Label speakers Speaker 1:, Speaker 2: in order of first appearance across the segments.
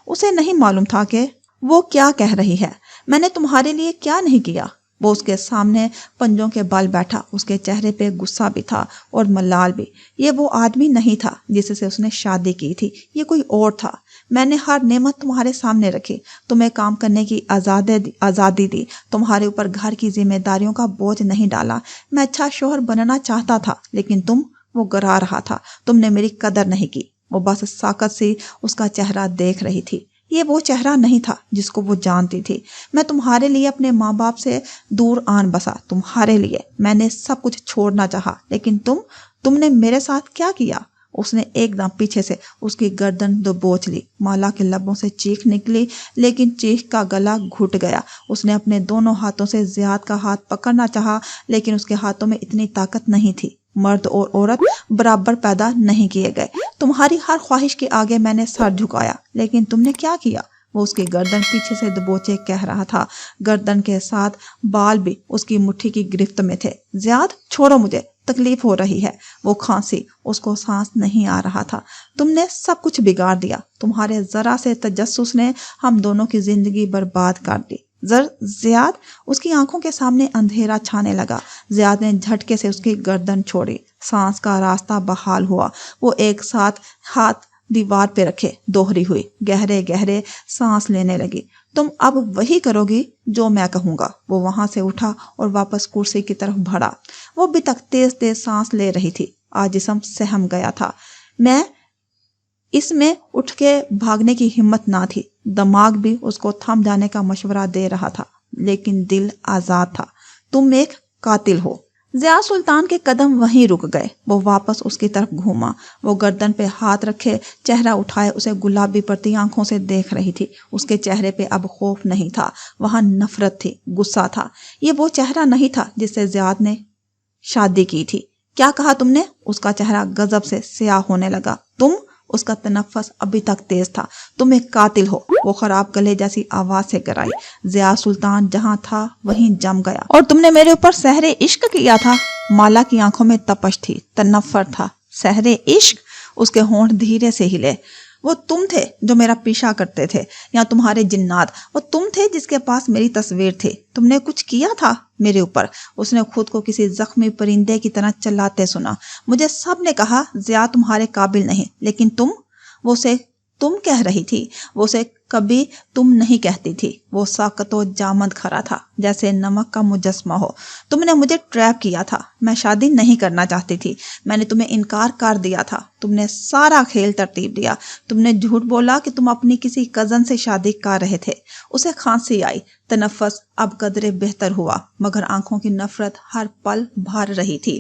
Speaker 1: اسے نہیں معلوم تھا کہ وہ کیا کہہ رہی ہے۔ میں نے تمہارے لیے کیا نہیں کیا؟ وہ اس کے سامنے پنجوں کے بل بیٹھا، اس کے چہرے پہ غصہ بھی تھا اور ملال بھی۔ یہ وہ آدمی نہیں تھا جس سے اس نے شادی کی تھی، یہ کوئی اور تھا۔ میں نے ہر نعمت تمہارے سامنے رکھی، تمہیں کام کرنے کی آزادی دی، تمہارے اوپر گھر کی ذمہ داریوں کا بوجھ نہیں ڈالا۔ میں اچھا شوہر بننا چاہتا تھا، لیکن تم، وہ گرا رہا تھا، تم نے میری قدر نہیں کی۔ وہ بس ساکت سی اس کا چہرہ دیکھ رہی تھی۔ یہ وہ چہرہ نہیں تھا جس کو وہ جانتی تھی۔ میں تمہارے لیے اپنے ماں باپ سے دور آن بسا، تمہارے لیے میں نے سب کچھ چھوڑنا چاہا، لیکن تم نے میرے ساتھ کیا کیا؟ اس نے ایک دم پیچھے سے اس کی گردن دبوچ لی۔ مالا کے لبوں سے چیخ نکلی، لیکن چیخ کا گلا گھٹ گیا۔ اس نے اپنے دونوں ہاتھوں سے زیاد کا ہاتھ پکڑنا چاہا، لیکن اس کے ہاتھوں میں اتنی طاقت نہیں تھی۔ مرد اور عورت برابر پیدا نہیں کیے گئے۔ تمہاری ہر خواہش کے آگے میں نے سر جھکایا، لیکن تم نے کیا کیا؟ وہ اس کی گردن پیچھے سے دبوچے کہہ رہا تھا، گردن کے ساتھ بال بھی اس کی مٹھی کی گرفت میں تھے۔ زیاد، چھوڑو مجھے، تکلیف ہو رہی ہے۔ وہ کھانسی، اس کو سانس نہیں آ رہا تھا۔ تم نے سب کچھ بگاڑ دیا، تمہارے ذرا سے تجسس نے ہم دونوں کی زندگی برباد کر دی۔ زیاد، اس کی آنکھوں کے سامنے اندھیرا چھانے لگا۔ زیاد نے جھٹکے سے اس کی گردن چھوڑی، سانس کا راستہ بحال ہوا۔ وہ ایک ساتھ ہاتھ دیوار پہ رکھے دوہری ہوئی گہرے گہرے سانس لینے لگی۔ تم اب وہی کرو گی جو میں کہوں گا۔ وہ وہاں سے اٹھا اور واپس کرسی کی طرف بڑھا۔ وہ ابھی تک تیز تیز سانس لے رہی تھی، آج جسم سہم گیا تھا۔ اس میں اٹھ کے بھاگنے کی ہمت نہ تھی۔ دماغ بھی اس کو تھم جانے کا مشورہ دے رہا تھا، لیکن دل آزاد تھا۔ تم ایک قاتل ہو۔ ضیاء سلطان کے قدم وہیں رک گئے۔ وہ واپس اس کی طرف گھوما۔ وہ گردن پہ ہاتھ رکھے، چہرہ اٹھائے اسے گلابی پڑتی آنکھوں سے دیکھ رہی تھی۔ اس کے چہرے پہ اب خوف نہیں تھا، وہاں نفرت تھی، غصہ تھا۔ یہ وہ چہرہ نہیں تھا جس سے زیاد نے شادی کی تھی۔ کیا کہا تم نے؟ اس کا چہرہ غضب سے سیاہ ہونے لگا۔ تم؟ اس کا تنفس ابھی تک تیز تھا۔ تم ایک قاتل ہو، وہ خراب گلے جیسی آواز سے کرائی۔ ضیاء سلطان جہاں تھا وہیں جم گیا۔ اور تم نے میرے اوپر سحر عشق کیا تھا؟ مالا کی آنکھوں میں تپش تھی، تنفر تھا۔ سحر عشق؟ اس کے ہونٹ دھیرے سے ہلے۔ وہ تم تھے جو میرا پیچھا کرتے تھے، یا تمہارے جنات؟ وہ تم تھے جس کے پاس میری تصویر تھی؟ تم نے کچھ کیا تھا میرے اوپر؟ اس نے خود کو کسی زخمی پرندے کی طرح چلاتے سنا۔ مجھے سب نے کہا ضیاء تمہارے قابل نہیں، لیکن وہ اسے تم کہہ رہی تھی، وہ اسے کبھی تم نہیں کہتی تھی۔ وہ ساکت و جامد کھڑا تھا، جیسے نمک کا مجسمہ ہو۔ تم نے مجھے ٹریپ کیا تھا، میں شادی نہیں کرنا چاہتی تھی، میں نے تمہیں انکار کر دیا تھا، تم نے سارا کھیل ترتیب دیا۔ تم نے جھوٹ بولا کہ تم اپنی کسی کزن سے شادی کر رہے تھے۔ اسے کھانسی آئی، تنفس اب قدرے بہتر ہوا، مگر آنکھوں کی نفرت ہر پل بھر رہی تھی۔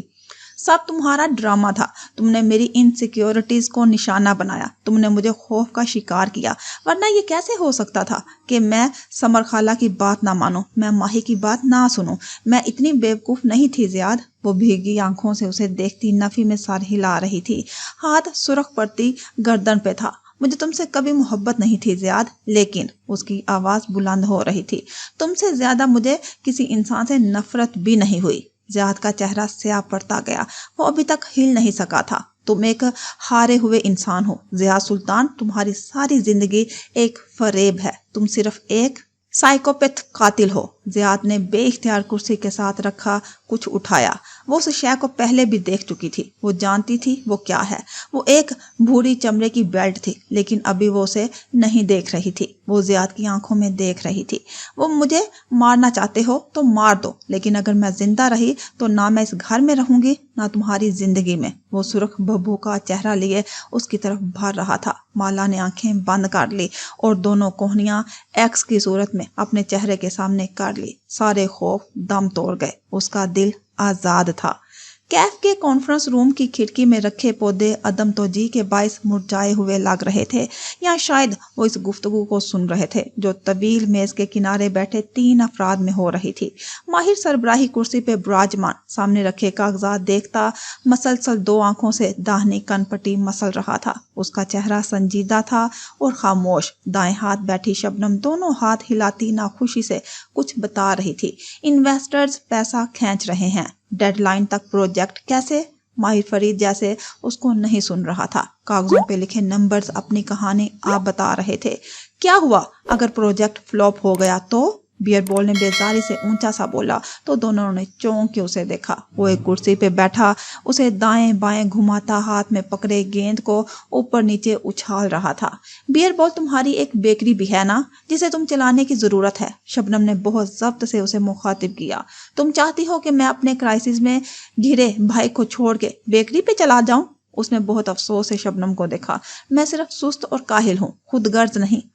Speaker 1: سب تمہارا ڈرامہ تھا۔ تم نے میری انسیکیورٹیز کو نشانہ بنایا، تم نے مجھے خوف کا شکار کیا، ورنہ یہ کیسے ہو سکتا تھا کہ میں سمر خالہ کی بات نہ مانوں، میں ماہی کی بات نہ سنوں؟ میں اتنی بیوقوف نہیں تھی زیاد۔ وہ بھیگی آنکھوں سے اسے دیکھتی نفی میں سر ہلا رہی تھی، ہاتھ سرخ پڑتی گردن پہ تھا۔ مجھے تم سے کبھی محبت نہیں تھی زیاد، لیکن اس کی آواز بلند ہو رہی تھی، تم سے زیادہ مجھے کسی انسان سے نفرت بھی نہیں ہوئی۔ زیاد کا چہرہ سیاہ پڑتا گیا، وہ ابھی تک ہل نہیں سکا تھا۔ تم ایک ہارے ہوئے انسان ہو ضیاء سلطان، تمہاری ساری زندگی ایک فریب ہے، تم صرف ایک سائیکوپیتھ قاتل ہو۔ زیاد نے بے اختیار کرسی کے ساتھ رکھا کچھ اٹھایا۔ وہ اس شے کو پہلے بھی دیکھ چکی تھی، وہ جانتی تھی وہ کیا ہے۔ وہ ایک بھوری چمڑے کی بیلٹ تھی، لیکن ابھی وہ اسے نہیں دیکھ رہی تھی، وہ زیاد کی آنکھوں میں دیکھ رہی تھی۔ وہ مجھے مارنا چاہتے ہو تو مار دو، لیکن اگر میں زندہ رہی تو نہ میں اس گھر میں رہوں گی نہ تمہاری زندگی میں۔ وہ سرخ بھبو کا چہرہ لیے اس کی طرف بڑھ رہا تھا۔ مالا نے آنکھیں بند کر لی اور دونوں کوہنیاں ایکس کی صورت میں اپنے چہرے کے سامنے کر لی۔ سارے خوف دم توڑ گئے، اس کا دل آزاد تھا۔ کیف کے کانفرنس روم کی کھڑکی میں رکھے پودے عدم توجہ کے باعث مرجھائے ہوئے لگ رہے تھے، یا شاید وہ اس گفتگو کو سن رہے تھے جو طویل میز کے کنارے بیٹھے 3 افراد میں ہو رہی تھی۔ ماہر سربراہی کرسی پہ براجمان سامنے رکھے کاغذات دیکھتا مسلسل 2 آنکھوں سے داہنی کن پٹی مسل رہا تھا۔ اس کا چہرہ سنجیدہ تھا اور خاموش۔ دائیں ہاتھ بیٹھی شبنم دونوں ہاتھ ہلاتی ناخوشی سے کچھ بتا رہی تھی۔ انویسٹرز پیسہ کھینچ رہے ہیں، ڈیڈ لائن تک پروجیکٹ کیسے ماہر فرید جیسے اس کو نہیں سن رہا تھا۔ کاغذوں پہ لکھے نمبرز اپنی کہانی آپ بتا رہے تھے۔ کیا ہوا اگر پروجیکٹ فلوپ ہو گیا تو؟ بیئر بال نے بیزاری سے اونچا سا بولا تو دونوں نے چونک کے اسے دیکھا۔ وہ ایک کرسی پہ بیٹھا اسے دائیں بائیں گھماتا ہاتھ میں پکڑے گیند کو اوپر نیچے اچھال رہا تھا۔ بیئر بال تمہاری ایک بیکری بھی ہے نا جسے تم چلانے کی ضرورت ہے، شبنم نے بہت ضبط سے اسے مخاطب کیا۔ تم چاہتی ہو کہ میں اپنے کرائسس میں گھرے بھائی کو چھوڑ کے بیکری پہ چلا جاؤں؟ اس نے بہت افسوس سے شبنم کو دیکھا۔ میں صرف سست اور کاہل ہوں، خود غرض نہیں۔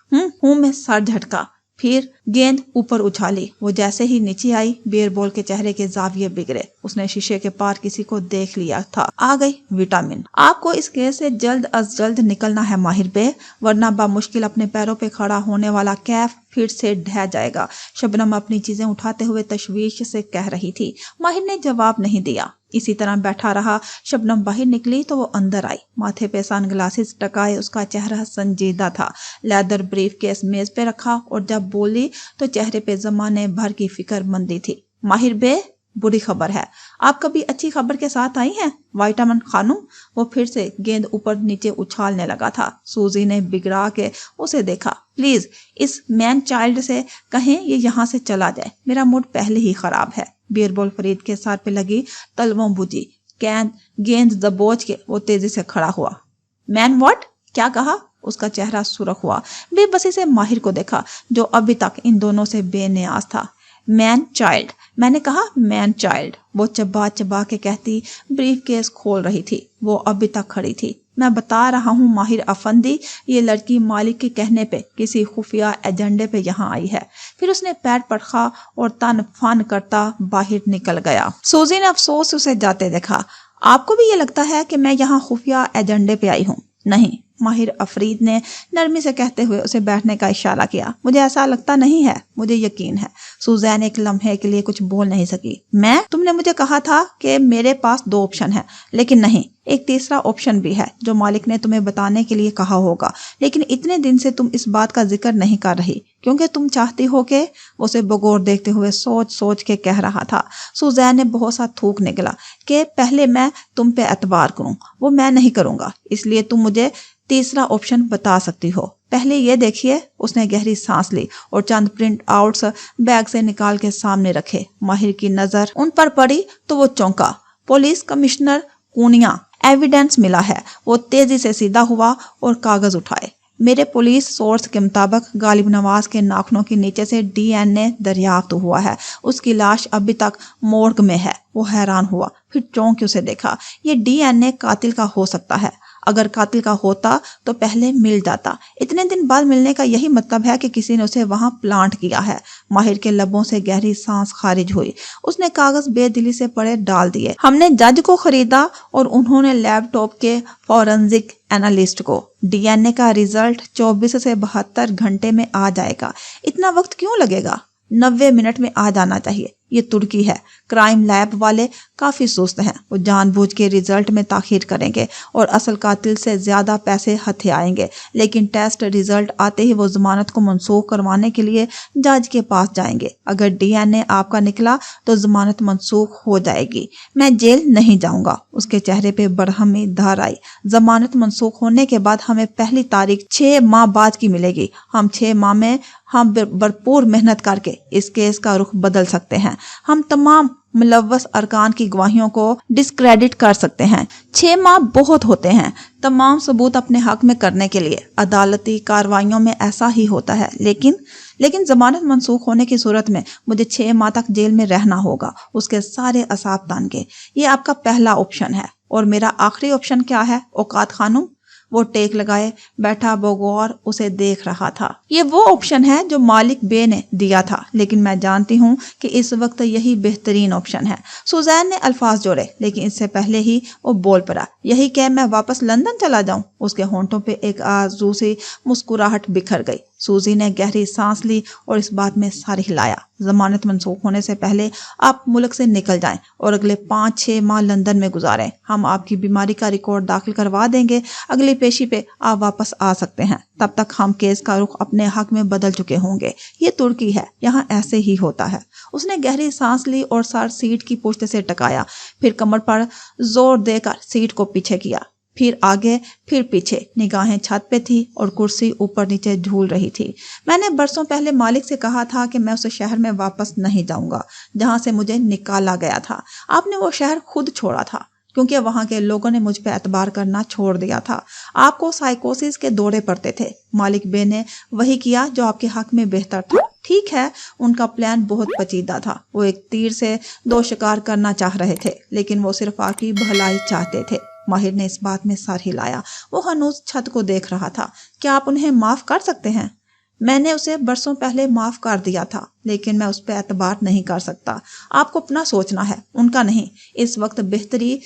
Speaker 1: ہوں میں سر جھٹکا، پھر گیند اوپر اچھالی۔ وہ جیسے ہی نیچے آئی بیئر بال کے چہرے کے زاویے بگڑے۔ اس نے شیشے کے پار کسی کو دیکھ لیا تھا۔ آ گئی وٹامن۔ آپ کو اس کیس سے جلد از جلد نکلنا ہے ماہر بے، ورنہ بامشکل اپنے پیروں پہ کھڑا ہونے والا کیف پھر سے ڈھہ جائے گا۔ شبنم اپنی چیزیں اٹھاتے ہوئے تشویش سے کہہ رہی تھی۔ ماہر نے جواب نہیں دیا، اسی طرح بیٹھا رہا۔ شبنم باہر نکلی تو وہ اندر آئی، ماتھے پہ سن گلاسز ٹکائے، اس کا چہرہ سنجیدہ تھا۔ لیدر بریف کیس میز پہ رکھا اور جب بولی تو چہرے پہ زمانے بھر کی فکر مندی تھی۔ ماہر بے، بری خبر ہے، آپ کبھی اچھی خبر کے ساتھ آئی ہیں وائٹامن خانم؟ وہ پھر سے گیند اوپر نیچے اچھالنے لگا تھا۔ سوزی نے بگڑا کے اسے دیکھا۔ پلیز اس مین چائلڈ سے کہیں یہ یہاں سے چلا جائے، میرا موڈ پہلے ہی خراب ہے۔ بیئر بال فرید کے سر پہ لگی تلووں بجھی، گیند دبوچ کے وہ تیزی سے کھڑا ہوا۔ مین واٹ؟ کیا کہا؟ اس کا چہرہ سرخ ہوا۔ بے بسی سے ماہر کو دیکھا جو ابھی تک ان دونوں سے بے نیاز تھا۔ مین چائلڈ، میں نے کہا مین چائلڈ، وہ چبا چبا کے کہتی بریف کیس کھول رہی تھی۔ وہ ابھی تک کھڑی تھی۔ میں بتا رہا ہوں ماہر افندی، یہ لڑکی مالک کے کہنے پہ کسی خفیہ ایجنڈے پہ یہاں آئی ہے۔ پھر اس نے پیر پٹخا اور تن فن کرتا باہر نکل گیا۔ سوزی نے افسوس سے اسے جاتے دیکھا۔ آپ کو بھی یہ لگتا ہے کہ میں یہاں خفیہ ایجنڈے پہ آئی ہوں؟ نہیں، ماہر افرید نے نرمی سے کہتے ہوئے اسے بیٹھنے کا اشارہ کیا۔ مجھے ایسا لگتا نہیں ہے، مجھے یقین ہے۔ سوزین ایک لمحے کے لیے کچھ بول نہیں سکی۔ تم نے مجھے کہا تھا کہ میرے پاس 2 آپشن ہیں، لیکن نہیں، ایک تیسرا آپشن بھی ہے جو مالک نے تمہیں بتانے کے لیے کہا ہوگا، لیکن اتنے دن سے تم اس بات کا ذکر نہیں کر رہی کیونکہ تم چاہتی ہو کہ… اسے بغور دیکھتے ہوئے سوچ سوچ کے کہہ رہا تھا۔ سوزین نے بہت سا تھوک نکلا کہ پہلے میں تم پہ اعتبار کروں، وہ میں نہیں کروں گا، اس لیے تم مجھے تیسرا آپشن بتا سکتی ہو۔ پہلے یہ دیکھیے۔ اس نے گہری سانس لی اور چند پرنٹ آؤٹس بیگ سے نکال کے سامنے رکھے۔ ماہر کی نظر ان پر پڑی تو وہ چونکا۔ پولیس کمشنر کونیا، ایویڈنس ملا ہے۔ وہ تیزی سے سیدھا ہوا اور کاغذ اٹھائے۔ میرے پولیس سورس کے مطابق غالب نواز کے ناخنوں کے نیچے سے DNA دریافت ہوا ہے۔ اس کی لاش ابھی تک مورگ میں ہے۔ وہ حیران ہوا، پھر چونک کے اسے دیکھا۔ یہ DNA قاتل کا ہو سکتا ہے۔ اگر قاتل کا ہوتا تو پہلے مل جاتا۔ اتنے دن بعد ملنے کا یہی مطلب ہے کہ کسی نے اسے وہاں پلانٹ کیا ہے۔ ماہر کے لبوں سے گہری سانس خارج ہوئی۔ اس نے کاغذ بے دلی سے پڑے ڈال دیے۔ ہم نے جج کو خریدا اور انہوں نے لیپ ٹاپ کے فورنزک اینالسٹ کو۔ DNA کا ریزلٹ 24 سے 72 گھنٹے میں آ جائے گا۔ اتنا وقت کیوں لگے گا؟ 90 منٹ میں آ جانا چاہیے۔ یہ ترکی ہے۔ کرائم لیب والے کافی سست ہیں، وہ جان بوجھ کے ریزلٹ میں تاخیر کریں گے اور اصل قاتل سے زیادہ پیسے ہتھے آئیں گے، لیکن ٹیسٹ ریزلٹ آتے ہی وہ ضمانت کو منسوخ کروانے کے لیے جج کے پاس جائیں گے۔ اگر DNA آپ کا نکلا تو ضمانت منسوخ ہو جائے گی۔ میں جیل نہیں جاؤں گا۔ اس کے چہرے پہ برہمی دھار آئی۔ ضمانت منسوخ ہونے کے بعد ہمیں پہلی تاریخ 6 ماہ بعد کی ملے گی۔ ہم 6 ماہ میں ہم بھرپور محنت کر کے اس کیس کا رخ بدل سکتے ہیں۔ ہم تمام ملوث ارکان کی گواہیوں کو ڈسکریڈٹ کر سکتے ہیں۔ 6 ماہ بہت ہوتے ہیں تمام ثبوت اپنے حق میں کرنے کے لیے۔ عدالتی کارروائیوں میں ایسا ہی ہوتا ہے، لیکن ضمانت منسوخ ہونے کی صورت میں مجھے 6 ماہ تک جیل میں رہنا ہوگا، اس کے سارے اعصاب تان کے۔ یہ آپ کا پہلا آپشن ہے۔ اور میرا آخری آپشن کیا ہے اوقات خانم؟ وہ ٹیک لگائے بیٹھا بغور اسے دیکھ رہا تھا۔ یہ وہ آپشن ہے جو مالک بے نے دیا تھا، لیکن میں جانتی ہوں کہ اس وقت یہی بہترین آپشن ہے۔ سوزین نے الفاظ جوڑے، لیکن اس سے پہلے ہی وہ بول پڑا۔ یہی کہ میں واپس لندن چلا جاؤں؟ اس کے ہونٹوں پہ ایک آرزوسی مسکراہٹ بکھر گئی۔ سوزی نے گہری سانس لی اور اس بات میں سر ہلایا۔ ضمانت منسوخ ہونے سے پہلے آپ ملک سے نکل جائیں اور اگلے 5-6 ماہ لندن میں گزاریں۔ ہم آپ کی بیماری کا ریکارڈ داخل کروا دیں گے۔ اگلی پیشی پہ آپ واپس آ سکتے ہیں، تب تک ہم کیس کا رخ اپنے حق میں بدل چکے ہوں گے۔ یہ ترکی ہے، یہاں ایسے ہی ہوتا ہے۔ اس نے گہری سانس لی اور سر سیٹ کی پشت سے ٹکایا، پھر کمر پر زور دے کر سیٹ کو پیچھے کیا، پھر آگے پھر پیچھے۔ نگاہیں چھت پہ تھی اور کرسی اوپر نیچے جھول رہی تھی۔ میں نے برسوں پہلے مالک سے کہا تھا کہ میں اس شہر میں واپس نہیں جاؤں گا جہاں سے مجھے نکالا گیا تھا۔ آپ نے وہ شہر خود چھوڑا تھا کیونکہ وہاں کے لوگوں نے مجھ پہ اعتبار کرنا چھوڑ دیا تھا۔ آپ کو سائیکوسس کے دورے پڑتے تھے۔ مالک بے نے وہی کیا جو آپ کے حق میں بہتر تھا۔ ٹھیک ہے، ان کا پلان بہت پیچیدہ تھا۔ وہ ایک تیر سے دو شکار کرنا چاہ رہے تھے، لیکن وہ صرف آپ کی بھلائی چاہتے تھے۔ ماہر نے اس بات میں سر ہلایا۔ وہ ہنوز چھت کو دیکھ رہا تھا۔ کیا آپ انہیں معاف کر سکتے ہیں؟ میں نے اسے برسوں پہلے معاف کر دیا تھا، لیکن میں اس پہ اعتبار نہیں کر سکتا۔ آپ کو اپنا سوچنا ہے، ان کا نہیں۔ اس وقت بہتری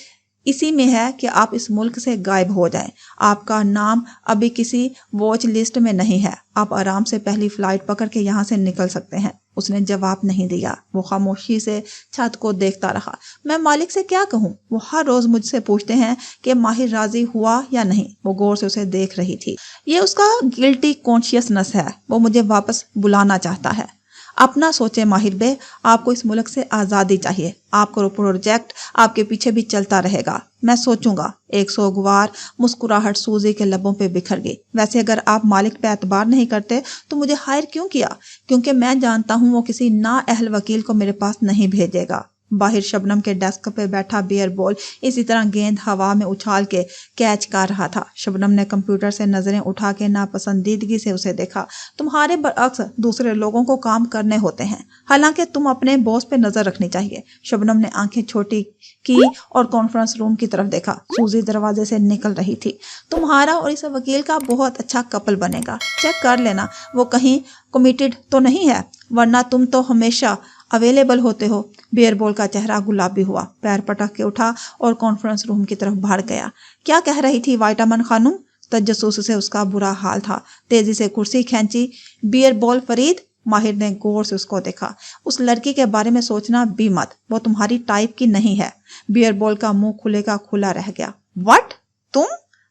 Speaker 1: اسی میں ہے کہ آپ اس ملک سے غائب ہو جائیں۔ آپ کا نام ابھی کسی واچ لسٹ میں نہیں ہے۔ آپ آرام سے پہلی فلائٹ پکڑ کے یہاں سے نکل سکتے ہیں۔ اس نے جواب نہیں دیا۔ وہ خاموشی سے چھت کو دیکھتا رہا۔ میں مالک سے کیا کہوں؟ وہ ہر روز مجھ سے پوچھتے ہیں کہ ماہر راضی ہوا یا نہیں۔ وہ غور سے اسے دیکھ رہی تھی۔ یہ اس کا گلٹی کانشیسنس ہے۔ وہ مجھے واپس بلانا چاہتا ہے۔ اپنا سوچے ماہر بے، آپ کو اس ملک سے آزادی چاہیے۔ آپ کا پروجیکٹ آپ کے پیچھے بھی چلتا رہے گا۔ میں سوچوں گا۔ ایک سوگوار مسکراہٹ سوزی کے لبوں پہ بکھر گئی۔ ویسے اگر آپ مالک پہ اعتبار نہیں کرتے تو مجھے ہائر کیوں کیا؟ کیونکہ میں جانتا ہوں وہ کسی نااہل وکیل کو میرے پاس نہیں بھیجے گا۔ باہر شبنم کے ڈیسک پہ بیٹھا بیئر بال اسی طرح گیند ہوا میں اچھال کے کیچ کر رہا تھا۔ شبنم نے کمپیوٹر سے نظریں اٹھا کے ناپسندیدگی سے اسے دیکھا۔ تمہارے برعکس دوسرے لوگوں کو کام کرنے ہوتے ہیں، حالانکہ تم اپنے باس پہ نظر رکھنی چاہیے۔ شبنم نے آنکھیں چھوٹی کی اور کانفرنس روم کی طرف دیکھا۔ سوزی دروازے سے نکل رہی تھی۔ تمہارا اور اس وکیل کا بہت اچھا کپل بنے گا۔ چیک کر لینا وہ کہیں کمیٹڈ تو نہیں ہے، ورنہ تم تو ہمیشہ اویلیبل ہوتے ہو۔ بیئر بال کا چہرہ گلابی ہوا، پیر پٹک کے اٹھا اور کانفرنس روم کی طرف بھاگ گیا۔ کیا کہہ رہی تھی وائٹامن خانم؟ تجسس سے اس کا برا حال تھا۔ تیزی سے کرسی کھینچی۔ بیئر بال فرید؟ ماہر نے غور سے اس کو دیکھا۔ اس لڑکی کے بارے میں سوچنا بھی مت، وہ تمہاری ٹائپ کی نہیں ہے۔ بیئر بال کا منہ کھلے کا کھلا رہ گیا۔ وٹ؟ تم؟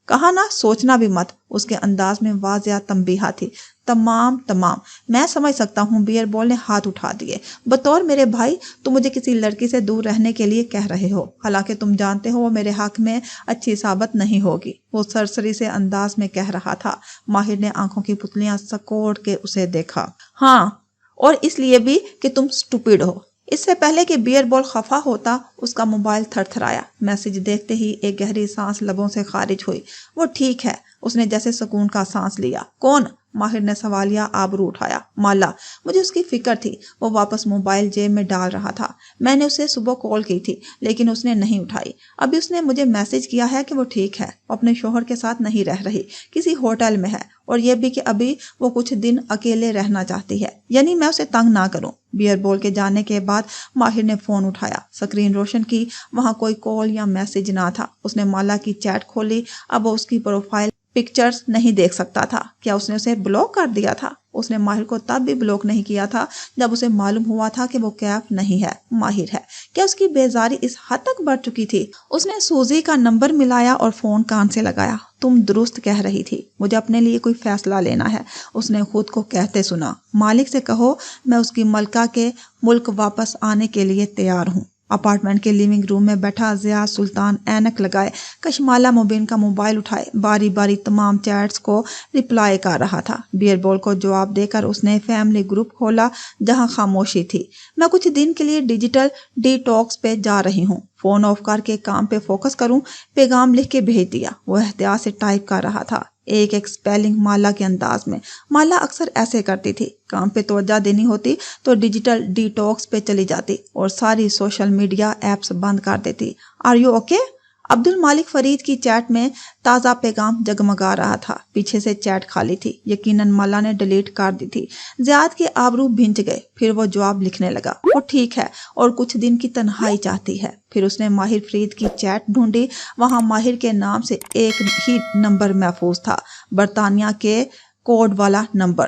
Speaker 1: کہا نا سوچنا بھی مت۔ اس کے انداز میں واضح تنبیہ تھی۔ تمام میں سمجھ سکتا ہوں۔ بیئر بال نے ہاتھ اٹھا دیے۔ بطور میرے بھائی تم مجھے کسی لڑکی سے دور رہنے کے لیے کہہ رہے ہو، حالانکہ تم جانتے ہو وہ میرے حق میں اچھی ثابت نہیں ہوگی۔ وہ سرسری سے انداز میں کہہ رہا تھا۔ ماہر نے آنکھوں کی پتلیاں سکوڑ کے اسے دیکھا۔ ہاں، اور اس لیے بھی کہ تم سٹوپڈ ہو۔ اس سے پہلے کہ بیئر بال خفا ہوتا اس کا موبائل تھر تھرایا۔ میسج دیکھتے ہی ایک گہری سانس لبوں سے خارج ہوئی۔ وہ ٹھیک ہے، اس نے جیسے سکون کا سانس لیا۔ کون؟ ماہر نے سوالیہ آبرو اٹھایا۔ مالا۔ مجھے اس کی فکر تھی۔ وہ واپس موبائل جیب میں ڈال رہا تھا۔ میں نے اسے صبح کال کی تھی لیکن اس نے نہیں اٹھائی۔ ابھی اس نے مجھے میسج کیا ہے کہ وہ ٹھیک ہے، وہ اپنے شوہر کے ساتھ نہیں رہ رہی، کسی ہوٹل میں ہے، اور یہ بھی کہ ابھی وہ کچھ دن اکیلے رہنا چاہتی ہے، یعنی میں اسے تنگ نہ کروں۔ بیئر بال کے جانے کے بعد ماہر نے فون اٹھایا، سکرین روشن کی۔ وہاں کوئی کال یا میسج نہ تھا۔ اس نے مالا کی چیٹ کھولی۔ اب وہ اس کی پروفائل پکچرز نہیں دیکھ سکتا تھا۔ کیا اس نے اسے بلاک کر دیا تھا؟ اس نے ماہر کو تب بھی بلاک نہیں کیا تھا جب اسے معلوم ہوا تھا کہ وہ کیف نہیں ہے، ماہر ہے۔ کیا اس کی بیزاری اس حد تک بڑھ چکی تھی؟ اس نے سوزی کا نمبر ملایا اور فون کان سے لگایا۔ تم درست کہہ رہی تھی، مجھے اپنے لیے کوئی فیصلہ لینا ہے، اس نے خود کو کہتے سنا۔ مالک سے کہو میں اس کی ملکہ کے ملک واپس آنے کے لیے تیار ہوں۔ اپارٹمنٹ کے لیونگ روم میں بیٹھا ضیاء سلطان اینک لگائے کشمالہ مبین کا موبائل اٹھائے باری باری تمام چیٹس کو رپلائی کر رہا تھا۔ بیئر بال کو جواب دے کر اس نے فیملی گروپ کھولا جہاں خاموشی تھی۔ میں کچھ دن کے لیے ڈیجیٹل ڈی ٹاکس پہ جا رہی ہوں، فون آف کر کے کام پہ فوکس کروں۔ پیغام لکھ کے بھیج دیا۔ وہ احتیاط سے ٹائپ کر رہا تھا، ایک سپیلنگ مالا کے انداز میں۔ مالا اکثر ایسے کرتی تھی، کام پہ توجہ دینی ہوتی تو ڈیجیٹل ڈی ٹاکس پہ چلی جاتی اور ساری سوشل میڈیا ایپس بند کر دیتی۔ Are you okay? Abdul Malik Farid کی چیٹ میں تازہ پیغام جگمگا رہا تھا۔ پیچھے سے چیٹ خالی تھی، یقیناً مالا نے ڈیلیٹ کر دی تھی۔ زیاد کے آبرو بھنج گئے۔ پھر وہ جواب لکھنے لگا، وہ ٹھیک ہے اور کچھ دن کی تنہائی چاہتی ہے۔ پھر اس نے ماہر فرید کی چیٹ ڈھونڈی۔ وہاں ماہر کے نام سے ایک ہی نمبر محفوظ تھا، برطانیہ کے کوڈ والا نمبر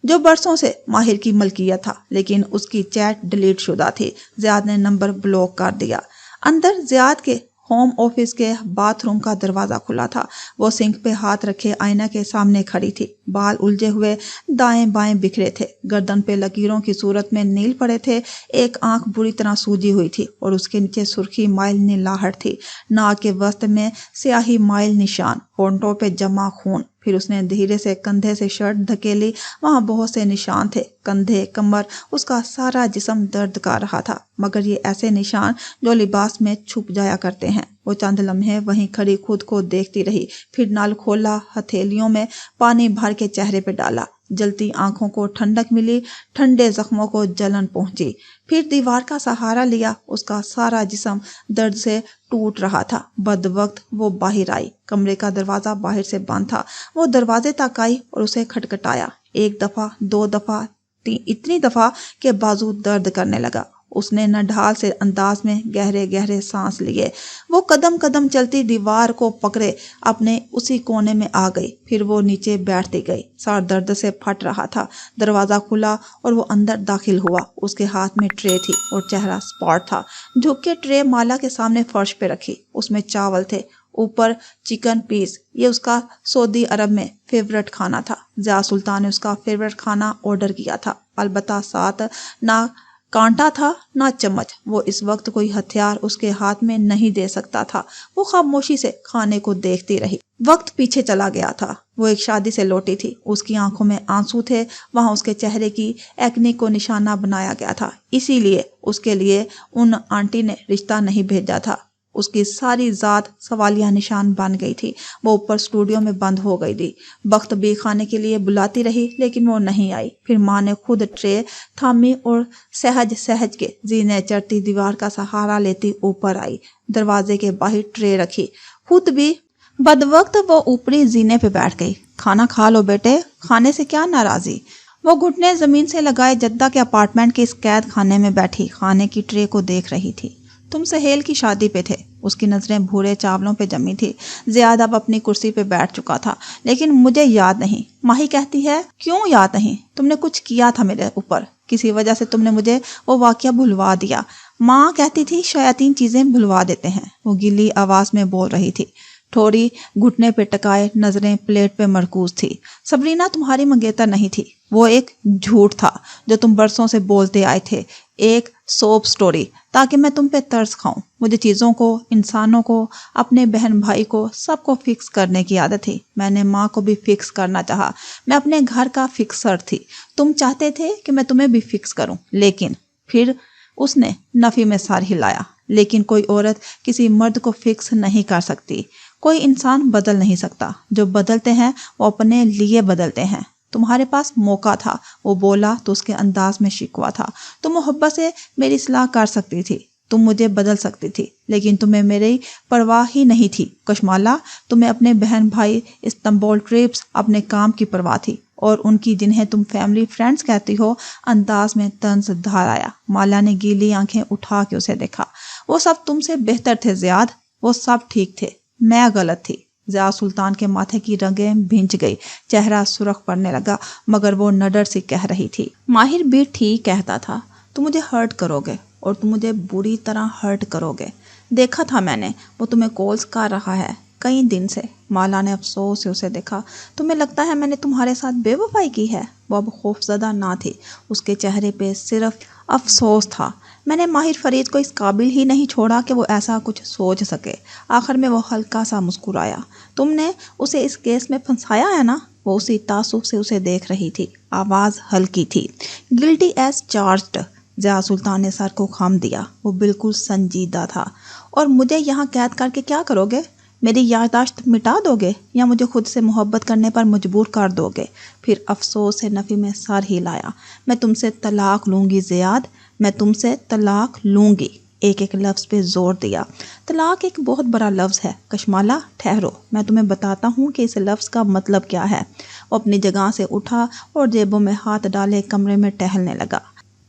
Speaker 1: جو برسوں سے ماہر کی ملکیت تھا، لیکن اس کی چیٹ ڈیلیٹ شدہ تھی۔ زیاد نے نمبر بلاک کر دیا۔ اندر زیاد کے ہوم آفس کے باتھ روم کا دروازہ کھلا تھا۔ وہ سنک پہ ہاتھ رکھے آئینہ کے سامنے کھڑی تھی۔ بال الجھے ہوئے دائیں بائیں بکھرے تھے، گردن پہ لکیروں کی صورت میں نیل پڑے تھے، ایک آنکھ بری طرح سوجی ہوئی تھی اور اس کے نیچے سرخی مائل نلاہٹ تھی، ناک کے وسط میں سیاہی مائل نشان، ہونٹوں پہ جمع خون۔ پھر اس نے دھیرے سے کندھے سے شرٹ دھکیلی، وہاں بہت سے نشان تھے، کندھے، کمر، اس کا سارا جسم درد کر رہا تھا، مگر یہ ایسے نشان جو لباس میں چھپ جایا کرتے ہیں۔ وہ چند لمحے وہیں کھڑی خود کو دیکھتی رہی، پھر نل کھولا، ہتھیلیوں میں پانی بھر کے چہرے پہ ڈالا۔ جلتی آنکھوں کو ٹھنڈک ملی، ٹھنڈے زخموں کو جلن پہنچی۔ پھر دیوار کا سہارا لیا، اس کا سارا جسم درد سے ٹوٹ رہا تھا۔ بد وقت وہ باہر آئی، کمرے کا دروازہ باہر سے بند تھا۔ وہ دروازے تک آئی اور اسے کھٹکھٹایا، 1 دفعہ، 2 دفعہ، اتنی دفعہ کہ بازو درد کرنے لگا۔ اس نے نڈھال سے انداز میں گہرے گہرے سانس لیے۔ وہ قدم قدم چلتی دیوار کو پکڑے اپنے اسی کونے میں آ گئی، پھر وہ نیچے بیٹھتی گئی۔ سر درد سے پھٹ رہا تھا۔ دروازہ کھلا اور وہ اندر داخل ہوا۔ اس کے ہاتھ میں ٹرے تھی اور چہرہ سپاٹ تھا۔ جھک کے ٹرے مالا کے سامنے فرش پہ رکھی، اس میں چاول تھے، اوپر چکن پیس۔ یہ اس کا سعودی عرب میں فیورٹ کھانا تھا۔ ضیاء سلطان نے اس کا فیورٹ کھانا آرڈر کیا تھا، البتہ ساتھ نہ کانٹا تھا نہ چمچ۔ وہ اس وقت کوئی ہتھیار اس کے ہاتھ میں نہیں دے سکتا تھا۔ وہ خاموشی سے کھانے کو دیکھتی رہی۔ وقت پیچھے چلا گیا تھا۔ وہ ایک شادی سے لوٹی تھی، اس کی آنکھوں میں آنسو تھے، وہاں اس کے چہرے کی ایکنی کو نشانہ بنایا گیا تھا، اسی لیے اس کے لیے ان آنٹی نے رشتہ نہیں بھیجا تھا۔ اس کی ساری ذات سوالیہ نشان بن گئی تھی۔ وہ اوپر اسٹوڈیو میں بند ہو گئی تھی۔ بخت بھی کھانے کے لیے بلاتی رہی لیکن وہ نہیں آئی۔ پھر ماں نے خود ٹرے تھامی اور سہج سہج کے زینے چڑھتی دیوار کا سہارا لیتی اوپر آئی، دروازے کے باہر ٹرے رکھی، خود بھی بد وقت وہ اوپری زینے پہ بیٹھ گئی۔ کھانا کھا لو بیٹے، کھانے سے کیا ناراضی؟ وہ گھٹنے زمین سے لگائے جدہ کے اپارٹمنٹ کے اس قید خانے میں بیٹھی کھانے کی ٹرے کو دیکھ رہی تھی۔ تم سہیل کی شادی پہ تھے۔ اس کی نظریں بھورے چاولوں پہ جمی تھی۔ زیاد اب اپنی کرسی پہ بیٹھ چکا تھا۔ لیکن مجھے یاد نہیں، ماہی کہتی ہے۔ کیوں یاد نہیں؟ تم نے کچھ کیا تھا میرے اوپر، کسی وجہ سے تم نے مجھے وہ واقعہ بھلوا دیا۔ ماں کہتی تھی شیاطین چیزیں بھلوا دیتے ہیں، وہ گلی آواز میں بول رہی تھی، تھوڑی گھٹنے پہ ٹکائے، نظریں پلیٹ پہ مرکوز تھی۔ سبرینا تمہاری منگیتر نہیں تھی، وہ ایک جھوٹ تھا جو تم برسوں سے بولتے آئے تھے، ایک سوپ سٹوری، تاکہ میں تم پہ ترس کھاؤں۔ مجھے چیزوں کو، انسانوں کو، اپنے بہن بھائی کو، سب کو فکس کرنے کی عادت تھی۔ میں نے ماں کو بھی فکس کرنا چاہا، میں اپنے گھر کا فکسر تھی۔ تم چاہتے تھے کہ میں تمہیں بھی فکس کروں، لیکن پھر اس نے نفی میں سر ہلایا۔ لیکن کوئی عورت کسی مرد کو فکس نہیں کر سکتی، کوئی انسان بدل نہیں سکتا، جو بدلتے ہیں وہ اپنے لیے بدلتے ہیں۔ تمہارے پاس موقع تھا، وہ بولا تو اس کے انداز میں شکوہ تھا۔ تم محبت سے میری اصلاح کر سکتی تھی، تم مجھے بدل سکتی تھی، لیکن تمہیں میری پرواہ ہی نہیں تھی کشمالہ۔ تمہیں اپنے بہن بھائی، استنبول ٹرپس، اپنے کام کی پرواہ تھی، اور ان کی جنہیں تم فیملی فرینڈز کہتی ہو۔ انداز میں طنز دھار آیا۔ مالا نے گیلی آنکھیں اٹھا کے اسے دیکھا۔ وہ سب تم سے بہتر تھے زیاد، وہ سب ٹھیک تھے، میں غلط تھی۔ ضیاء سلطان کے ماتھے کی رگیں بھینچ گئی، چہرہ سرخ پڑنے لگا، مگر وہ نڈر سے کہہ رہی تھی، ماہر بھی ٹھیک کہتا تھا، تم مجھے ہرٹ کرو گے اور تم مجھے بری طرح ہرٹ کرو گے۔ دیکھا تھا میں نے، وہ تمہیں کالز کر رہا ہے کئی دن سے۔ مالا نے افسوس سے اسے دیکھا۔ تمہیں لگتا ہے میں نے تمہارے ساتھ بے وفائی کی ہے؟ وہ اب خوفزدہ نہ تھی، اس کے چہرے پہ صرف افسوس تھا۔ میں نے ماہر فرید کو اس قابل ہی نہیں چھوڑا کہ وہ ایسا کچھ سوچ سکے۔ آخر میں وہ ہلکا سا مسکرایا۔ تم نے اسے اس کیس میں پھنسایا ہے نا؟ وہ اسی تعصب سے اسے دیکھ رہی تھی، آواز ہلکی تھی۔ گلٹی ایز چارجڈ۔ ضیاء سلطان نے سر کو خم دیا، وہ بالکل سنجیدہ تھا۔ اور مجھے یہاں قید کر کے کیا کرو گے؟ میری یادداشت مٹا دو گے یا مجھے خود سے محبت کرنے پر مجبور کر دو گے؟ پھر افسوس سے نفی میں سر ہلایا۔ میں تم سے طلاق لوں گی زیاد، میں تم سے طلاق لوں گی۔ ایک ایک لفظ پہ زور دیا۔ طلاق ایک بہت بڑا لفظ ہے کشمالہ، ٹھہرو، میں تمہیں بتاتا ہوں کہ اس لفظ کا مطلب کیا ہے۔ وہ اپنی جگہ سے اٹھا اور جیبوں میں ہاتھ ڈالے کمرے میں ٹہلنے لگا۔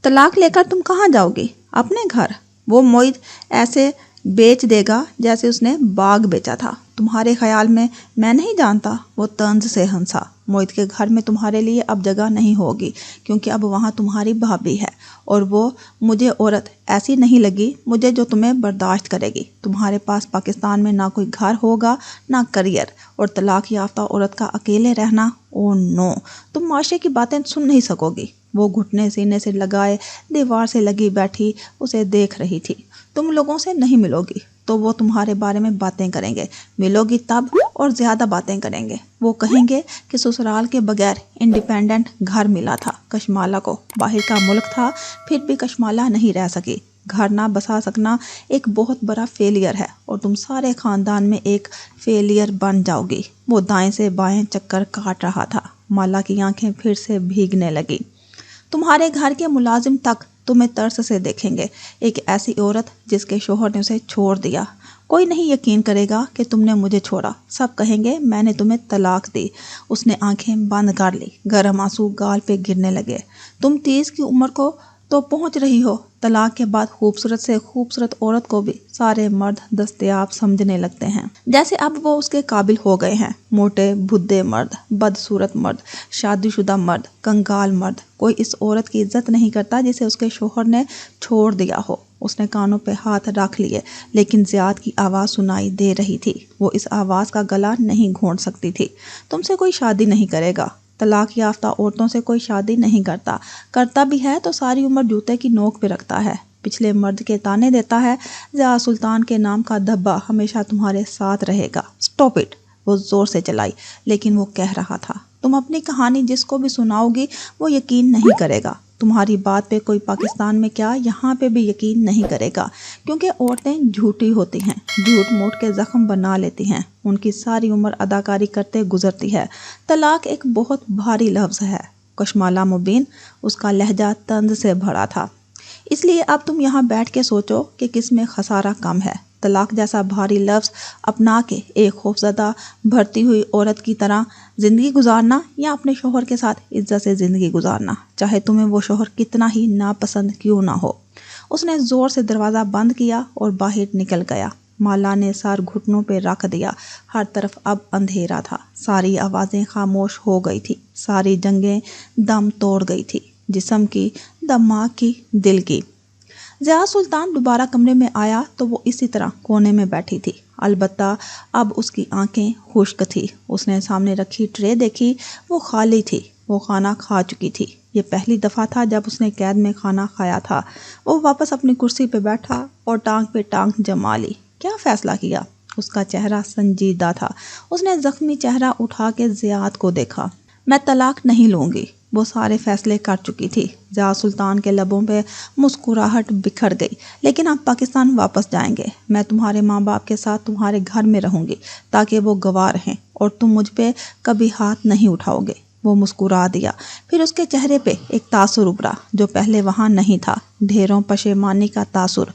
Speaker 1: طلاق لے کر تم کہاں جاؤ گی؟ اپنے گھر۔ وہ معید ایسے بیچ دے گا جیسے اس نے باغ بیچا تھا۔ تمہارے خیال میں نہیں جانتا؟ وہ طنز سے ہنسا۔ موہت کے گھر میں تمہارے لیے اب جگہ نہیں ہوگی، کیونکہ اب وہاں تمہاری بھابھی ہے، اور وہ مجھے عورت ایسی نہیں لگی مجھے جو تمہیں برداشت کرے گی۔ تمہارے پاس پاکستان میں نہ کوئی گھر ہوگا، نہ کریئر، اور طلاق یافتہ عورت کا اکیلے رہنا، او نو، تم معاشرے کی باتیں سن نہیں سکو گی۔ وہ گھٹنے سینے سے لگائے دیوار سے لگی بیٹھی اسے دیکھ رہی تھی۔ تم لوگوں سے نہیں ملو گی تو وہ تمہارے بارے میں باتیں کریں گے، ملو گی تب اور زیادہ باتیں کریں گے۔ وہ کہیں گے کہ سسرال کے بغیر انڈیپینڈنٹ گھر ملا تھا کشمالہ کو، باہر کا ملک تھا پھر بھی کشمالہ نہیں رہ سکی۔ گھر نہ بسا سکنا ایک بہت بڑا فیلئر ہے، اور تم سارے خاندان میں ایک فیلئر بن جاؤ گی۔ وہ دائیں سے بائیں چکر کاٹ رہا تھا۔ مالا کی آنکھیں پھر سے بھیگنے لگی۔ تمہارے گھر کے ملازم تک تمہیں ترس سے دیکھیں گے، ایک ایسی عورت جس کے شوہر نے اسے چھوڑ دیا۔ کوئی نہیں یقین کرے گا کہ تم نے مجھے چھوڑا، سب کہیں گے میں نے تمہیں طلاق دی۔ اس نے آنکھیں بند کر لی، گرم آنسو گال پہ گرنے لگے۔ تم 30 کی عمر کو تو پہنچ رہی ہو، طلاق کے بعد خوبصورت سے خوبصورت عورت کو بھی سارے مرد دستیاب سمجھنے لگتے ہیں، جیسے اب وہ اس کے قابل ہو گئے ہیں۔ موٹے بھدے مرد، بدصورت مرد، شادی شدہ مرد، کنگال مرد، کوئی اس عورت کی عزت نہیں کرتا جسے اس کے شوہر نے چھوڑ دیا ہو۔ اس نے کانوں پہ ہاتھ رکھ لیے، لیکن زیاد کی آواز سنائی دے رہی تھی۔ وہ اس آواز کا گلا نہیں گھونٹ سکتی تھی۔ تم سے کوئی شادی نہیں کرے گا۔ طلاق یافتہ عورتوں سے کوئی شادی نہیں کرتا بھی ہے تو ساری عمر جوتے کی نوک پہ رکھتا ہے، پچھلے مرد کے تانے دیتا ہے۔ ضیاء سلطان کے نام کا دھبا ہمیشہ تمہارے ساتھ رہے گا۔ Stop it! وہ زور سے چلائی، لیکن وہ کہہ رہا تھا، تم اپنی کہانی جس کو بھی سناؤ گی وہ یقین نہیں کرے گا۔ تمہاری بات پہ کوئی پاکستان میں کیا یہاں پہ بھی یقین نہیں کرے گا، کیونکہ عورتیں جھوٹی ہوتی ہیں، جھوٹ موٹ کے زخم بنا لیتی ہیں، ان کی ساری عمر اداکاری کرتے گزرتی ہے۔ طلاق ایک بہت بھاری لفظ ہے کشمالہ مبین، اس کا لہجہ طنز سے بھرا تھا۔ اس لیے اب تم یہاں بیٹھ کے سوچو کہ کس میں خسارہ کم ہے، طلاق جیسا بھاری لفظ اپنا کے ایک خوفزدہ بھرتی ہوئی عورت کی طرح زندگی گزارنا، یا اپنے شوہر کے ساتھ عزت سے زندگی گزارنا، چاہے تمہیں وہ شوہر کتنا ہی ناپسند کیوں نہ ہو۔ اس نے زور سے دروازہ بند کیا اور باہر نکل گیا۔ مالا نے سر گھٹنوں پہ رکھ دیا۔ ہر طرف اب اندھیرا تھا، ساری آوازیں خاموش ہو گئی تھی، ساری جنگیں دم توڑ گئی تھی، جسم کی، دماغ کی، دل کی۔ ضیاء سلطان دوبارہ کمرے میں آیا تو وہ اسی طرح کونے میں بیٹھی تھی، البتہ اب اس کی آنکھیں خشک تھی۔ اس نے سامنے رکھی ٹرے دیکھی، وہ خالی تھی، وہ کھانا کھا چکی تھی۔ یہ پہلی دفعہ تھا جب اس نے قید میں کھانا کھایا تھا۔ وہ واپس اپنی کرسی پہ بیٹھا اور ٹانگ پہ ٹانگ جما لی۔ کیا فیصلہ کیا؟ اس کا چہرہ سنجیدہ تھا۔ اس نے زخمی چہرہ اٹھا کے ضیاء کو دیکھا۔ میں طلاق نہیں لوں گی، وہ سارے فیصلے کر چکی تھی۔ ضیاء سلطان کے لبوں پہ مسکراہٹ بکھر گئی۔ لیکن آپ پاکستان واپس جائیں گے، میں تمہارے ماں باپ کے ساتھ تمہارے گھر میں رہوں گی تاکہ وہ گواہ رہیں، اور تم مجھ پہ کبھی ہاتھ نہیں اٹھاؤ گے۔ وہ مسکرا دیا، پھر اس کے چہرے پہ ایک تاثر ابھرا جو پہلے وہاں نہیں تھا، ڈھیروں پشیمانی کا تاثر۔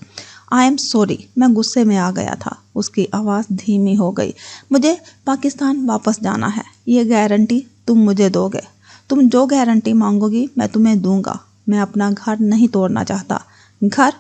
Speaker 1: آئی ایم سوری، میں غصے میں آ گیا تھا۔ اس کی آواز دھیمی ہو گئی۔ مجھے پاکستان واپس جانا ہے، یہ گارنٹی تم مجھے دو گے؟ تم جو گارنٹی مانگو گی میں تمہیں دوں گا۔ میں اپنا گھر نہیں توڑنا چاہتا۔ گھر؟